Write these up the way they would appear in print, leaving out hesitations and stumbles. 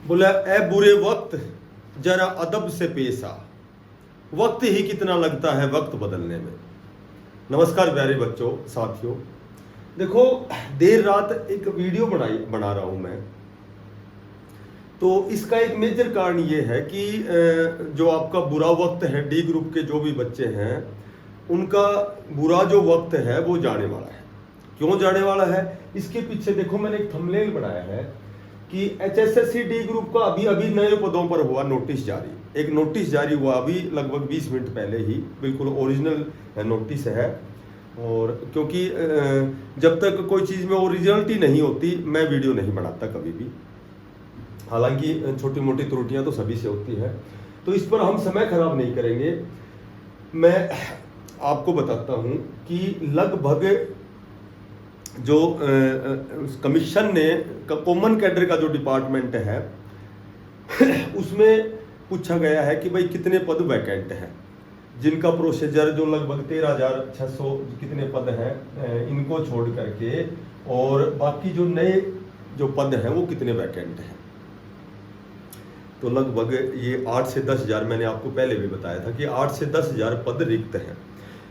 बोला ए बुरे वक्त जरा अदब से पेश आ, वक्त ही कितना लगता है वक्त बदलने में। नमस्कार प्यारे बच्चों साथियों, देखो देर रात एक वीडियो बना रहा हूं मैं। तो इसका एक मेजर कारण ये है कि जो आपका बुरा वक्त है, डी ग्रुप के जो भी बच्चे हैं उनका बुरा जो वक्त है वो जाने वाला है। क्यों जाने वाला है, इसके पीछे देखो मैंने एक थंबनेल बनाया है कि HSSC डी ग्रुप का अभी अभी नए पदों पर हुआ नोटिस जारी। एक नोटिस जारी हुआ अभी लगभग 20 मिनट पहले ही, बिल्कुल ओरिजिनल नोटिस है। और क्योंकि जब तक कोई चीज़ में ओरिजिनलिटी नहीं होती मैं वीडियो नहीं बनाता कभी भी। हालांकि छोटी मोटी त्रुटियां तो सभी से होती है, तो इस पर हम समय खराब नहीं करेंगे। मैं आपको बताता हूं कि लगभग जो कमीशन ने कॉमन कैडर का जो डिपार्टमेंट है उसमें पूछा गया है कि भाई कितने पद वैकेंट हैं, जिनका प्रोसीजर जो लगभग 13,600 कितने पद हैं इनको छोड़ करके, और बाकी जो नए जो पद हैं वो कितने वैकेंट हैं। तो लगभग ये 8 से 10 हज़ार, मैंने आपको पहले भी बताया था कि 8 से 10 हज़ार पद रिक्त हैं।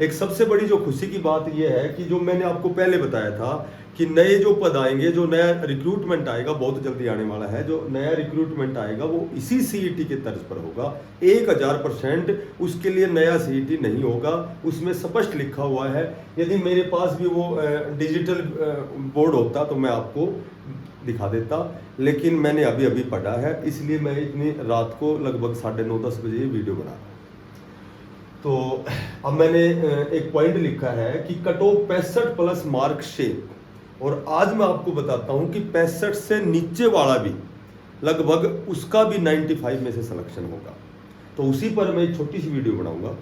एक सबसे बड़ी जो खुशी की बात यह है कि जो मैंने आपको पहले बताया था कि नए जो पद आएंगे, जो नया रिक्रूटमेंट आएगा बहुत जल्दी आने वाला है, जो नया रिक्रूटमेंट आएगा वो इसी CET के तर्ज पर होगा। 1000% उसके लिए नया CET नहीं होगा। उसमें स्पष्ट लिखा हुआ है। यदि मेरे पास भी वो डिजिटल बोर्ड होता तो मैं आपको दिखा देता, लेकिन मैंने अभी अभी पढ़ा है, इसलिए मैं इतनी रात को लगभग 9:30-10 बजे वीडियो बना रहा। तो अब मैंने एक पॉइंट लिखा है कि कट ऑफ 65+ मार्क शेप, और आज मैं आपको बताता हूं कि 65 से नीचे वाला भी लगभग उसका भी 95 में से सिलेक्शन होगा। तो उसी पर मैं एक छोटी सी वीडियो बनाऊंगा।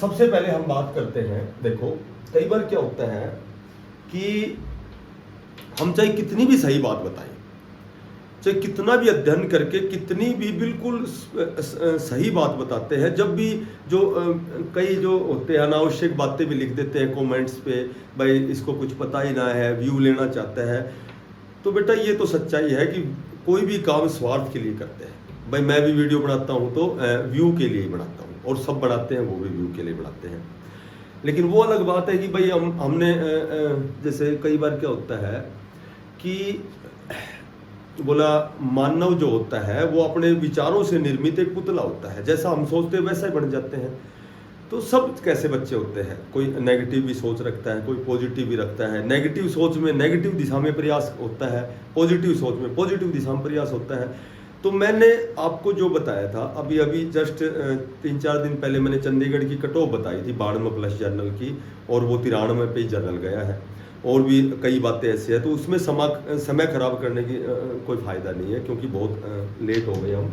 सबसे पहले हम बात करते हैं, देखो कई बार क्या होता है कि हम चाहे कितनी भी सही बात बताएं, चाहे कितना भी अध्ययन करके कितनी भी बिल्कुल सही बात बताते हैं, जब भी जो कई जो होते हैं अनावश्यक बातें भी लिख देते हैं कमेंट्स पे, भाई इसको कुछ पता ही ना है, व्यू लेना चाहता है। तो बेटा ये तो सच्चाई है कि कोई भी काम स्वार्थ के लिए करते हैं। भाई मैं भी वीडियो बनाता हूँ तो व्यू के लिए ही बनाता हूँ, और सब बनाते हैं वो भी व्यू के लिए बनाते हैं। लेकिन वो अलग बात है कि भाई हमने जैसे कई बार क्या होता है कि बोला मानव जो होता है वो अपने विचारों से निर्मित एक पुतला होता है, जैसा हम सोचते हैं वैसा ही बन जाते हैं। तो सब कैसे बच्चे होते हैं, कोई नेगेटिव भी सोच रखता है, कोई पॉजिटिव भी रखता है। नेगेटिव सोच में नेगेटिव दिशा में प्रयास होता है, पॉजिटिव सोच में पॉजिटिव दिशा में प्रयास होता है। तो मैंने आपको जो बताया था अभी अभी जस्ट 3-4 दिन पहले मैंने चंडीगढ़ की कट ऑफ बताई थी 92+ जर्नल की, और वो 93 पे जर्नल गया है। और भी कई बातें ऐसी है, तो उसमें समय खराब करने की कोई फ़ायदा नहीं है, क्योंकि बहुत लेट हो गए हम।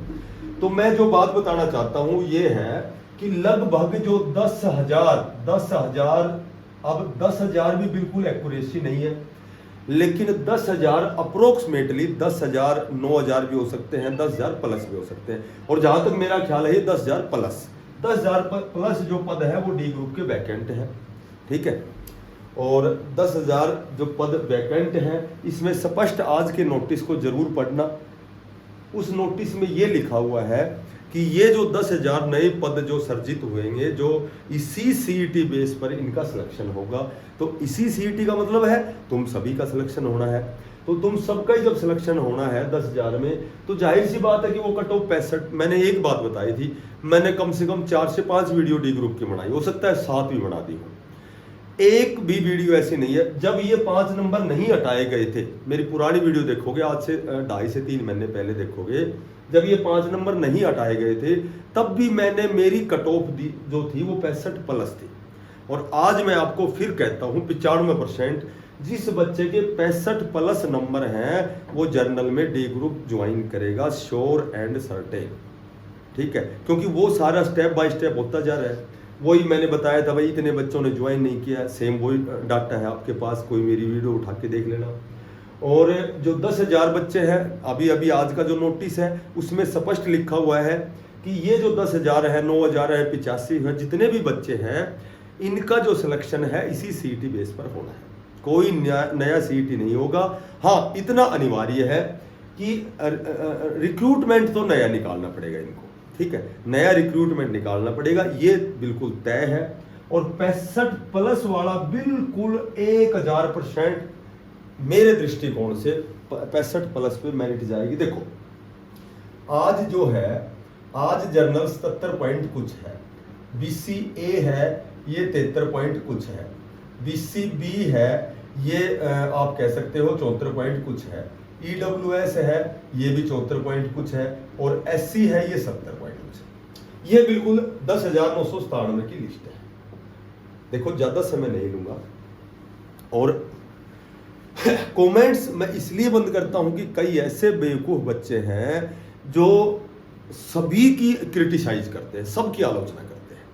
तो मैं जो बात बताना चाहता हूँ ये है कि लगभग जो 10,000 अब 10,000 भी बिल्कुल एक्यूरेसी नहीं है, लेकिन 10,000 अप्रोक्सीमेटली 10,000 9,000 भी हो सकते हैं, 10,000+ भी हो सकते हैं। और जहाँ तक मेरा ख्याल है 10,000+ जो पद है वो डी ग्रुप के वैकेंट हैं, ठीक है। और 10,000 जो पद वैकेंट हैं, इसमें स्पष्ट आज के नोटिस को जरूर पढ़ना। उस नोटिस में ये लिखा हुआ है कि ये जो 10,000 नए पद जो सर्जित हुएंगे, जो इसी CET बेस पर इनका सिलेक्शन होगा। तो इसी CET का मतलब है तुम सभी का सिलेक्शन होना है। तो तुम सबका ही जब सिलेक्शन होना है 10,000 में, तो जाहिर सी बात है कि वो कट ऑफ 65। मैंने एक बात बताई थी, मैंने कम से कम 4 से 5 वीडियो डी ग्रुप की बनाई, हो सकता है 7 भी बना दी हो। एक भी वीडियो ऐसी नहीं है जब ये 5 नंबर नहीं हटाए गए थे। मेरी पुरानी वीडियो देखोगे, आज से 2.5 से 3 महीने पहले देखोगे, जब ये 5 नंबर नहीं हटाए गए थे तब भी मैंने मेरी कट ऑफ जो थी वो 65+ थी। और आज मैं आपको फिर कहता हूँ 95% जिस बच्चे के 65+ नंबर हैं वो जर्नल में डी ग्रुप ज्वाइन करेगा, श्योर एंड सर्टेन, ठीक है। क्योंकि वो सारा स्टेप बाय स्टेप होता जा रहा है। वही मैंने बताया था भाई इतने बच्चों ने ज्वाइन नहीं किया, सेम वही डाटा है आपके पास, कोई मेरी वीडियो उठा के देख लेना। और जो 10,000 बच्चे हैं, अभी अभी आज का जो नोटिस है उसमें स्पष्ट लिखा हुआ है कि ये जो 10,000 है, 9,000 है, 85 है, जितने भी बच्चे हैं इनका जो सिलेक्शन है इसी CET बेस पर होना है। कोई नया CET नहीं होगा। हाँ, इतना अनिवार्य है कि रिक्रूटमेंट तो नया निकालना पड़ेगा इनको, ठीक है, नया रिक्रूटमेंट निकालना पड़ेगा, ये बिल्कुल तय है। और 65+ वाला बिल्कुल 1000% मेरे दृष्टिकोण से 65+ पे मेरिट जाएगी। देखो आज जो है, आज जनरल 77 पॉइंट कुछ है, BCA है ये 73 पॉइंट कुछ है, BCB है ये आप कह सकते हो 74 पॉइंट कुछ है, EWS है ये भी 74 पॉइंट कुछ है, और SC है ये 70 पॉइंट कुछ है। ये बिल्कुल 10,997 की लिस्ट है। देखो ज्यादा समय नहीं लूंगा, और कमेंट्स मैं इसलिए बंद करता हूं कि कई ऐसे बेवकूफ बच्चे हैं जो सभी की क्रिटिसाइज करते हैं, सबकी आलोचना करते हैं।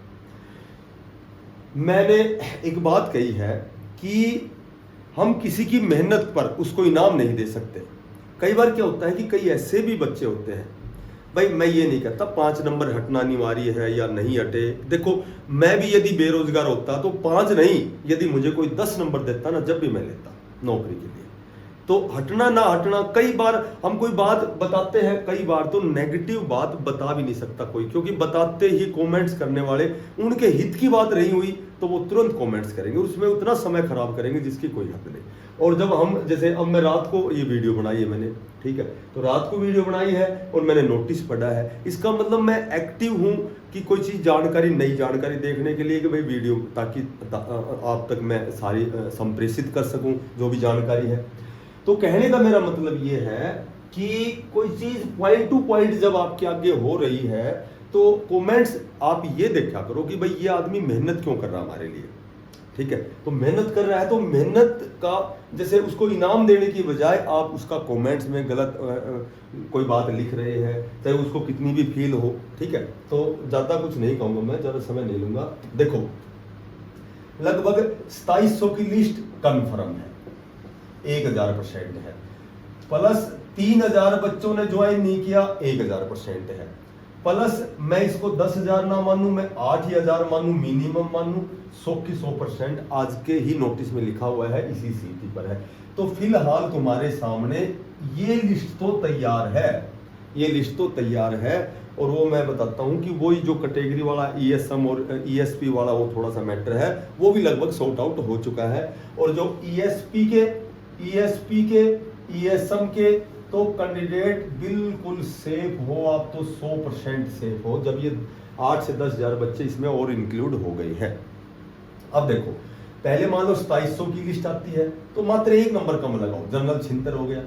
मैंने एक बात कही है कि हम किसी की मेहनत पर उसको इनाम नहीं दे सकते। कई बार क्या होता है कि कई ऐसे भी बच्चे होते हैं, भाई मैं ये नहीं कहता 5 नंबर हटना अनिवार्य है या नहीं हटे। देखो मैं भी यदि बेरोजगार होता तो 5 नहीं, यदि मुझे कोई 10 नंबर देता ना, जब भी मैं लेता नौकरी के लिए, तो हटना ना हटना, कई बार हम कोई बात बताते हैं, कई बार तो नेगेटिव बात बता भी नहीं सकता कोई, क्योंकि बताते ही कमेंट्स करने वाले उनके हित की बात नहीं हुई तो वो तुरंत कमेंट्स करेंगे, उसमें उतना समय खराब करेंगे जिसकी कोई हद नहीं। और जब हम जैसे अब मैं रात को ये वीडियो बनाई है मैंने, ठीक है, तो रात को वीडियो बनाई है और मैंने नोटिस पढ़ा है, इसका मतलब मैं एक्टिव हूं कि कोई चीज़ जानकारी, नई जानकारी देखने के लिए कि भाई वीडियो, ताकि आप तक मैं सारी संप्रेषित कर सकूं जो भी जानकारी है। तो कहने का मेरा मतलब ये है कि कोई चीज पॉइंट टू पॉइंट जब आपके आगे हो रही है तो कमेंट्स आप ये देखा करो कि भाई ये आदमी मेहनत क्यों कर रहा है हमारे लिए, ठीक है। तो मेहनत कर रहा है तो मेहनत का जैसे उसको इनाम देने की बजाय आप उसका कमेंट्स में गलत कोई बात लिख रहे हैं, चाहे उसको कितनी भी फील हो, ठीक है। तो ज़्यादा कुछ नहीं कहूँगा मैं, ज़्यादा समय नहीं लूँगा। देखो लगभग 2700 की लिस्ट कन्फर्म है, 1000% है, प्लस 3000 बच्चों ने ज्वाइन नहीं किया, 1000% है, प्लस मैं इसको 10,000 ना मानूं, मैं 8,000 मानूं, मिनिमम मानूं, 100 की 100% आज के ही नोटिस में लिखा हुआ है, इसी सीटी पर है। तो फिलहाल तुम्हारे सामने ये लिस्ट तो तैयार है, ये लिस्ट तो तैयार है। और वो मैं बताता हूं कि वही जो कैटेगरी वाला ESM और ESP वाला वो थोड़ा सा मैटर है, वो भी लगभग सॉर्ट आउट हो चुका है। और जो ESP के, ESP के, ESM के तो कैंडिडेट बिल्कुल सेफ हो, आप तो 100% सेफ हो जब ये 8 से 10,000 बच्चे इसमें और इंक्लूड हो गए हैं। अब देखो पहले मान लो 2700 की लिस्ट आती है तो मात्र 1 नंबर कम लगाओ, जनरल 76 हो गया,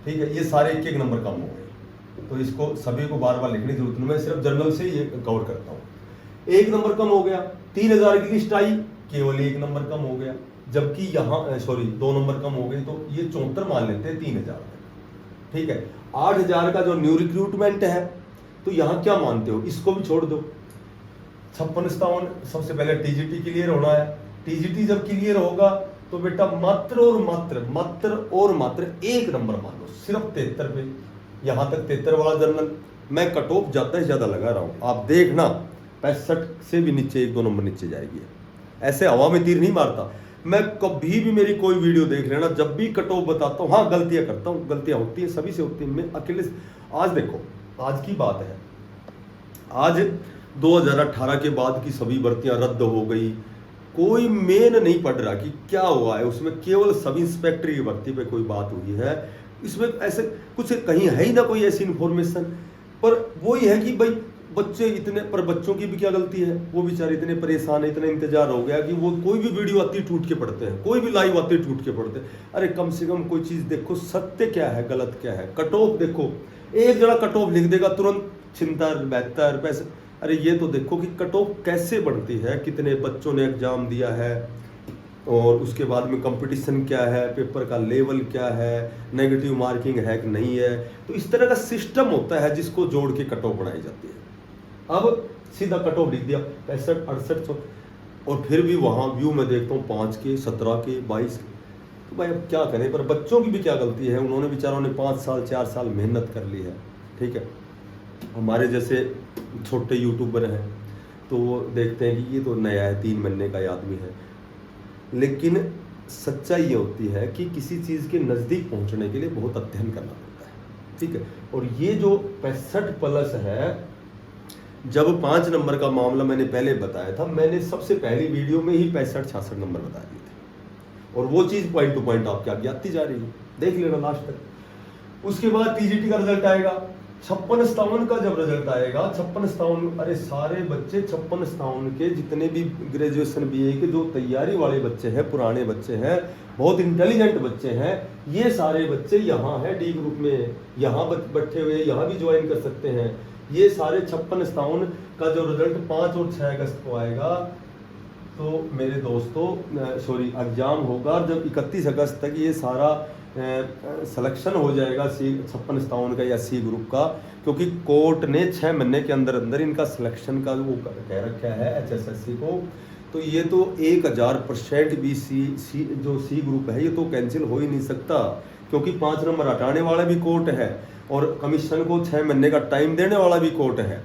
ठीक है, ये सारे 1-1 नंबर कम हो गए। तो इसको सभी को बार बार लिखने की जरूरत नहीं, मैं सिर्फ जनरल से ये कवर करता हूँ। 1 नंबर कम हो गया, 3000 की लिस्ट आई, केवल 1 नंबर कम हो गया, जबकि यहाँ सॉरी 2 नंबर कम हो गए, तो ये 74 मान लेते हैं 3000, ठीक है। 8000 का जो न्यू रिक्रूटमेंट है तो यहाँ क्या मानते हो, इसको भी छोड़ दो। 56-57 सबसे पहले TGT क्लियर होना है, TGT जब क्लियर होगा तो बेटा मात्र और मात्र 1 नंबर मान लो, सिर्फ 73 पे, यहाँ तक 73 वाला जनरल। मैं कट ऑफ ज्यादा से ज्यादा लगा रहा हूँ, आप देखना 65 से भी नीचे 1-2 नंबर नीचे जाएगी। ऐसे हवा में तीर नहीं मारता मैं, कभी भी मेरी कोई वीडियो देख लेना, जब भी कट ऑफ बताता हूँ, हाँ गलतियां करता हूँ, गलतियां होती हैं, सभी से होती हैं, मैं अकेले। आज देखो आज की बात है, आज 2018 के बाद की सभी भर्तियां रद्द हो गई, कोई मेन नहीं पढ़ रहा कि क्या हुआ है उसमें, केवल सब इंस्पेक्टर की भर्ती पे कोई बात हुई है, इसमें ऐसे कुछ कहीं है ही ना कोई ऐसी इंफॉर्मेशन। पर वही है कि भाई बच्चे इतने, पर बच्चों की भी क्या गलती है, वो बेचारे इतने परेशान है, इतना इंतजार हो गया कि वो कोई भी वीडियो आती टूट के पढ़ते हैं, कोई भी लाइव आती टूट के पढ़ते हैं। अरे कम से कम कोई चीज देखो, सत्य क्या है गलत क्या है। कट ऑफ देखो, एक जरा कट ऑफ लिख देगा तुरंत 76, 72 पैसे। अरे ये तो देखो कि कट ऑफ कैसे बढ़ती है, कितने बच्चों ने एग्जाम दिया है, और उसके बाद में कंपटीशन क्या है, पेपर का लेवल क्या है, नेगेटिव मार्किंग है कि नहीं है। तो इस तरह का सिस्टम होता है जिसको जोड़ के कट ऑफ बनाई जाती है। अब सीधा कट ऑफ लिख दिया 65, 68, और फिर भी वहाँ व्यू में देखता हूँ 5 के, 17 के, 22 के। तो भाई अब क्या करें, पर बच्चों की भी क्या गलती है, उन्होंने बेचारों ने 5 साल 4 साल मेहनत कर ली है, ठीक है। हमारे जैसे छोटे यूट्यूबर हैं तो वो देखते हैं कि ये तो नया है, 3 महीने का आदमी है, लेकिन सच्चाई ये होती है कि किसी चीज़ के नज़दीक पहुंचने के लिए बहुत अध्ययन करना पड़ता है। ठीक है। और ये जो 65 प्लस है, जब 5 नंबर का मामला मैंने पहले बताया था, मैंने सबसे पहली वीडियो में ही 65-66 नंबर बता दिए थे, और वो चीज़ पॉइंट टू पॉइंट आपके आगे आती जा रही है, देख लेना लास्ट तक। उसके बाद टीजीटी का रिजल्ट आएगा, 56-57 का जब रिजल्ट आएगा, 56-57, अरे सारे बच्चे 56-57 के जितने भी ग्रेजुएशन बीए के जो तैयारी वाले बच्चे हैं, पुराने बच्चे हैं, बहुत इंटेलिजेंट बच्चे हैं, ये सारे बच्चे यहाँ हैं डी ग्रुप में, यहाँ बैठे हुए यहाँ भी ज्वाइन कर सकते हैं। ये सारे 56-57 का जो रिजल्ट 5 और 6 अगस्त को आएगा, तो मेरे दोस्तों एग्जाम होगा जब 31 अगस्त तक ये सारा सिलेक्शन हो जाएगा सी 56-57 का या सी ग्रुप का, क्योंकि कोर्ट ने 6 महीने के अंदर अंदर इनका सिलेक्शन का वो कह रखा है HSSC को। तो ये तो 1000% भी सी जो सी ग्रुप है ये तो कैंसिल हो ही नहीं सकता, क्योंकि 5 नंबर हटाने वाला भी कोर्ट है और कमीशन को 6 महीने का टाइम देने वाला भी कोर्ट है।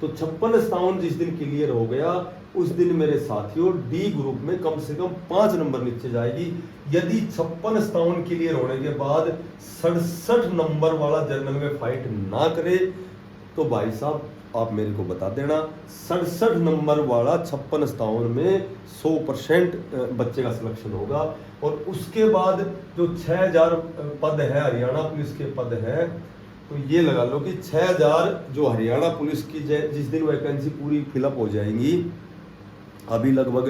तो 56-57 जिस दिन क्लियर हो गया, उस दिन मेरे साथियों डी ग्रुप में कम से कम 5 नंबर नीचे जाएगी। यदि 56-57 क्लियर होने के बाद 67 नंबर वाला जर्नल में फाइट ना करे, तो भाई साहब आप मेरे को बता देना, 67 नंबर वाला 56-57 में 100% बच्चे का सिलेक्शन होगा। और उसके बाद जो 6000 पद है, हरियाणा पुलिस के पद है, तो ये लगा लो कि 6000 जो हरियाणा पुलिस की जिस दिन वैकेंसी पूरी फिलअप हो जाएंगी, अभी लगभग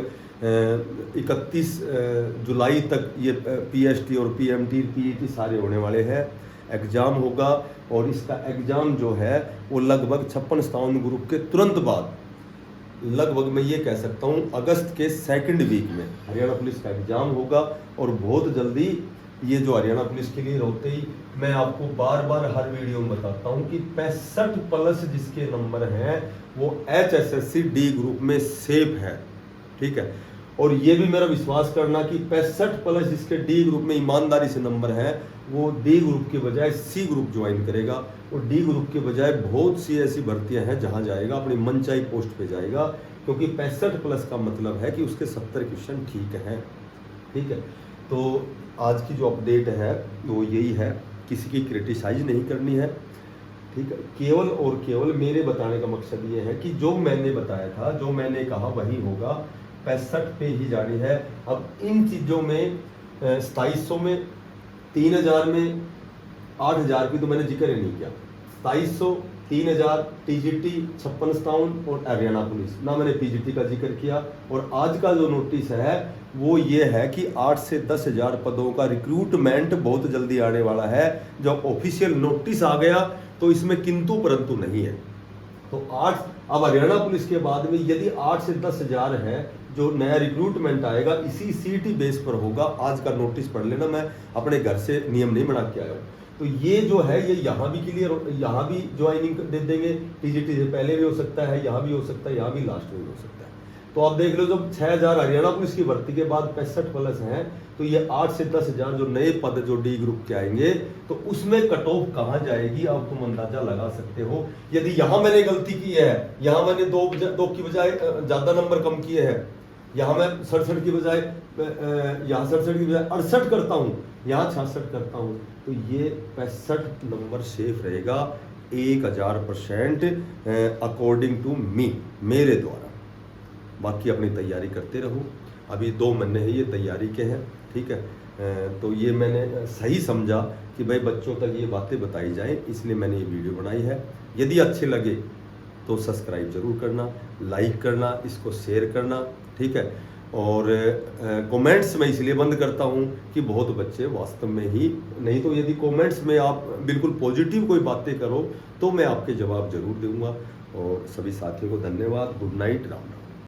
31 जुलाई तक ये PST और PMT PET सारे होने वाले हैं, एग्ज़ाम होगा। और इसका एग्ज़ाम जो है वो लगभग 56-57 ग्रुप के तुरंत बाद, लगभग मैं ये कह सकता हूँ अगस्त के 2nd वीक में हरियाणा पुलिस का एग्ज़ाम होगा। और बहुत जल्दी ये जो हरियाणा पुलिस के लिए होते ही मैं आपको बार बार हर वीडियो में बताता हूँ कि 65+ जिसके नंबर हैं वो HSSC डी ग्रुप में सेफ है, ठीक है। और ये भी मेरा विश्वास करना कि 65+ जिसके डी ग्रुप में ईमानदारी से नंबर है, वो डी ग्रुप के बजाय सी ग्रुप ज्वाइन करेगा। और डी ग्रुप के बजाय बहुत सी ऐसी भर्तियां हैं जहां जाएगा अपनी मनचाही पोस्ट पे जाएगा, क्योंकि 65+ का मतलब है कि उसके 70 क्वेश्चन ठीक हैं, ठीक है। तो आज की जो अपडेट है वो यही है, किसी की क्रिटिसाइज नहीं करनी है, ठीक है। केवल और केवल मेरे बताने का मकसद ये है कि जो मैंने बताया था, जो मैंने कहा वही होगा, 65 पे ही जानी है। अब इन चीज़ों में 2700 में, 3000 में, 8000 की तो मैंने जिक्र ही नहीं किया। 2700, 3000 TGT, 56-57 और हरियाणा पुलिस, ना मैंने PGT का जिक्र किया। और आज का जो नोटिस है वो ये है कि 8 से 10,000 पदों का रिक्रूटमेंट बहुत जल्दी आने वाला है। जब ऑफिशियल नोटिस आ गया तो इसमें किंतु परंतु नहीं है। तो 8, अब हरियाणा पुलिस के बाद में यदि 8 से 10,000 है जो नया रिक्रूटमेंट आएगा, इसी CT बेस पर होगा। आज का नोटिस पढ़ लेना, मैं अपने घर से नियम नहीं बना के आया हूँ। तो ये जो है ये यहाँ भी क्लियर, यहाँ भी ज्वाइनिंग दे देंगे, TGT से पहले भी हो सकता है, यहाँ भी हो सकता है, यहाँ भी लास्ट में भी हो सकता है। तो आप देख लो, जब 6000 हरियाणा पुलिस की भर्ती के बाद 65+ हैं, तो ये 8 से 10,000 जो नए पद जो डी ग्रुप के आएंगे, तो उसमें कट ऑफ कहाँ जाएगी आप तुम अंदाजा लगा सकते हो। यदि यहाँ मैंने गलती की है, यहाँ मैंने 2 की बजाय ज़्यादा नंबर कम किए हैं, यहाँ मैं 67 की बजाय यहाँ 67 की बजाय 68 करता हूँ, यहाँ 66 करता हूँ, तो ये 65 नंबर सेफ रहेगा 1000% अकॉर्डिंग टू मी, मेरे द्वारा। बाकी अपनी तैयारी करते रहो, अभी 2 महीने हैं ये तैयारी के हैं, ठीक है। तो ये मैंने सही समझा कि भाई बच्चों तक ये बातें बताई जाएं, इसलिए मैंने ये वीडियो बनाई है। यदि अच्छे लगे तो सब्सक्राइब जरूर करना, लाइक करना, इसको शेयर करना, ठीक है। और कमेंट्स में इसलिए बंद करता हूँ कि बहुत बच्चे वास्तव में ही, नहीं तो यदि कमेंट्स में आप बिल्कुल पॉजिटिव कोई बातें करो तो मैं आपके जवाब जरूर दूंगा। और सभी साथियों को धन्यवाद, गुड नाइट, राम राम।